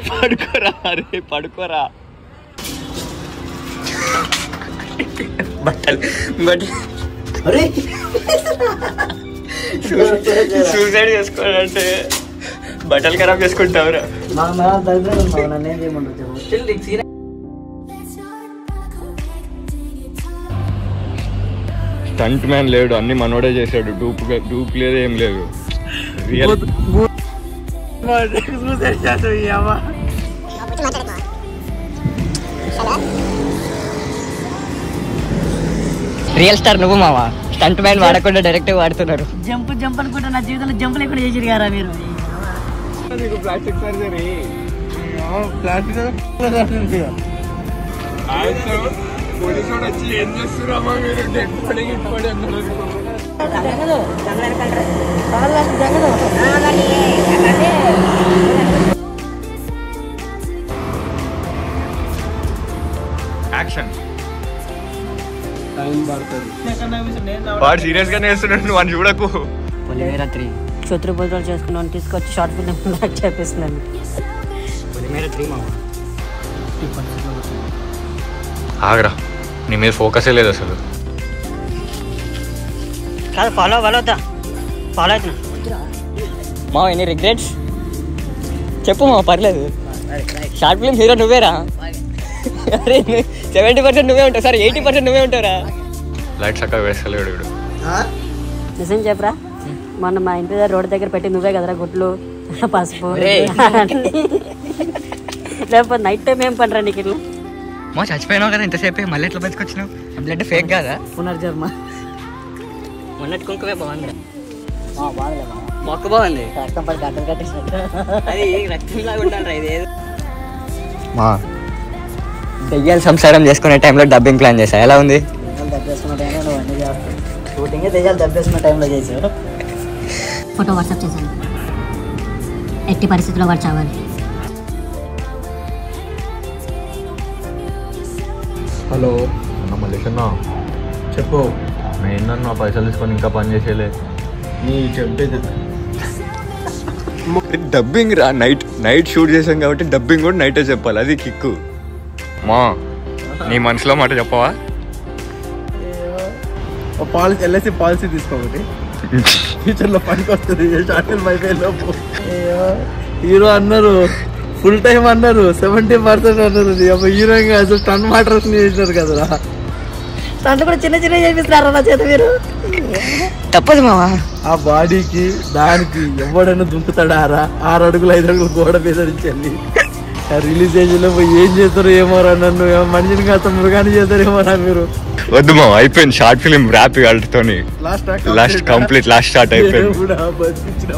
పడుకోరా అరే పడుకోరా. బట్టలు సూసైడ్ చేసుకోవాలంటే బట్టలు ఖరాబ్ చేసుకుంటావురా. స్టంట్ మ్యాన్ లేడు, అన్ని మనోడే చేశాడు. డూప్ లేదు, ఏం లేదు. రియల్ స్టార్ నువ్వు మావా. స్టంట్ మ్యాన్ వాడకుండా డైరెక్ట్ వాడుతున్నారు. జంప్ అనుకుంటా, నా జీవితంలో జంప్ లేకుండా చేసిరు కదా మీరు. ప్లాస్టిక్ సర్జరీ పోలీసు వచ్చి ఏం చేస్తున్నామా మీరు, డెడ్ బాడీ అన్నారు. యాక్షన్. వాడు సీరియస్ గానే వేస్తున్నాడు, వాడిని చూడకు. పొలిమేర 3 శత్రు బదులు చేసుకున్నాను, తీసుకొచ్చి షార్ట్ ఫిల్మ్ చెప్పేస్తున్నాను. పొలిమేర 3 మావా. ఆగరా, నీ మీద ఫోకసే లేదు అసలు. కాదు ఫాలో అవుతా, ఫాలో అవుతున్నా. మా ఎనీ రిగ్రెట్స్ చెప్పు మా, పర్లేదు. షార్ట్ ఫిల్మ్ హీరో నువ్వేరా. అరే 70% నువ్వే ఉంటావు సార్, 80% నువ్వే ఉంటావురా. లైట్ చక్కగా వేస్తలేడు వీడు. నిజం చెప్పరా, మొన్న మా ఇంటి దగ్గర రోడ్డు దగ్గర పెట్టి నువ్వే కదరా గుడ్లు పసుపు. లేకపోతే నైట్ టైం ఏం పనిరా నీకు ఇట్లా? మా చచ్చిపోయినావు కదా ఇంతసేపు, మళ్ళీ ఎట్లా బతికొచ్చినావు? బ్లడ్ ఫేక్ కాదా? పునర్జన్మ. మొన్నటి కుంకుమే బాగుంది, మొక్క బాగుంది. అది రక్తంలాగా ఉండాలి. ఇది మా దెయ్యాలు సంసారం చేసుకునే టైంలో డబ్బింగ్ ప్లాన్ చేశా, ఎలా ఉంది? షూటింగ్ దెయ్యాలు దబ్బేసుకున్న టైంలో చేసావు. ఫోటో వాట్సాప్ చేశాను, ఎట్టి పరిస్థితుల్లో వాడు చావాలి. హలో అన్న మల్లేష్ అన్న, చెప్పు. ఏంటన్నా పైసలు తీసుకొని ఇంకా పని చేసేలే. నీ చెప్పేది డబ్బింగ్ రా, నైట్ షూట్ చేసాం కాబట్టి డబ్బింగ్ కూడా నైటే చెప్పాలి, అది కిక్కు. మా నీ మనసులో మాట చెప్పవా? పాలసీ, ఎల్ఐసి పాలసీ తీసుకోవాలి, ఫ్యూచర్లో పనికి వస్తుంది. షార్ట్ అయిపోయేలోపు హీరో అన్నారు, ఫుల్ టైం అన్నారు, 70% అన్నారు. హీరోయిన్ కాదు, స్టన్ మాటర్స్ చేసినారు కదరా. స్టంట్ కూడా చిన్న చేపిస్తున్నారా నా చేత మీరు? తప్పదు మావా. ఆ బాడీకి దానికి ఎవడైనా దుంకుతాడా? 6 అడుగులు 5 అడుగులు గోడ మీద నుంచి వెళ్ళి రిలీజ్ ఏజ్లో పోయి ఏం చేస్తారో ఏమోరా, నన్ను మనిషిని కాస్త మృగాన్ని చేస్తారేమోరా మీరు. వద్దు మా, అయిపోయింది షార్ట్ ఫిలిం ర్యాప్ వాళ్ళతోని. లాస్ట్ కంప్లీట్, లాస్ట్ షాట్ అయిపోయింది. కూడా బతికించిన